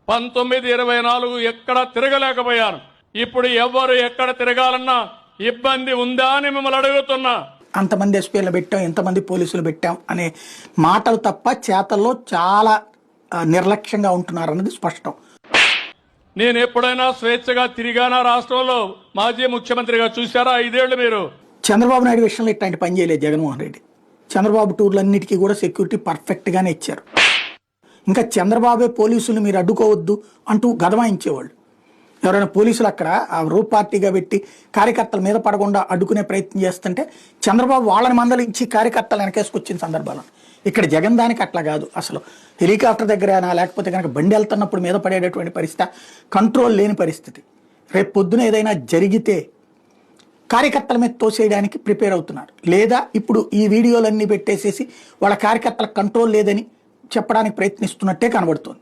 1924 ఎక్కడ తిరగలేకపోయాను. ఇప్పుడు ఎవరు ఎక్కడ తిరగాలన్నా ఇబ్బంది ఉందా అని మిమ్మల్ని అడుగుతున్నా. అంతమంది ఎస్పీలు పెట్టాం, ఎంతమంది పోలీసులు పెట్టాం అనే మాటలు తప్ప చేతల్లో చాలా నిర్లక్ష్యంగా ఉంటున్నారు అన్నది స్పష్టం. నేను ఎప్పుడైనా స్వేచ్ఛగా తిరిగానా రాష్ట్రంలో? మాజీ ముఖ్యమంత్రిగా చూశారా 5 ఏళ్లు మీరు? చంద్రబాబు నాయుడు విషయంలో ఇట్లాంటి పని చేయలేదు జగన్మోహన్ రెడ్డి. చంద్రబాబు టూర్లన్నిటికీ కూడా సెక్యూరిటీ పర్ఫెక్ట్గానే ఇచ్చారు. ఇంకా చంద్రబాబే పోలీసులు మీరు అడ్డుకోవద్దు అంటూ గదమాయించేవాళ్ళు. ఎవరైనా పోలీసులు అక్కడ ఆ రూప్ పార్టీగా పెట్టి కార్యకర్తల మీద పడకుండా అడ్డుకునే ప్రయత్నం చేస్తుంటే చంద్రబాబు వాళ్ళని మందలించి కార్యకర్తలు వెనకేసుకొచ్చిన సందర్భాలు. ఇక్కడ జగన్ దానికి అట్లా కాదు. అసలు హెలికాప్టర్ దగ్గర లేకపోతే కనుక బండి వెళ్తున్నప్పుడు మీద పడేటటువంటి పరిస్థితి, కంట్రోల్ లేని పరిస్థితి. రేపు పొద్దున ఏదైనా జరిగితే కార్యకర్తల మీద తోసేయడానికి ప్రిపేర్ అవుతున్నారు. లేదా ఇప్పుడు ఈ వీడియోలన్నీ పెట్టేసేసి వాళ్ళ కార్యకర్తల కంట్రోల్ లేదని చెప్పడానికి ప్రయత్నిస్తున్నట్టే కనబడుతుంది.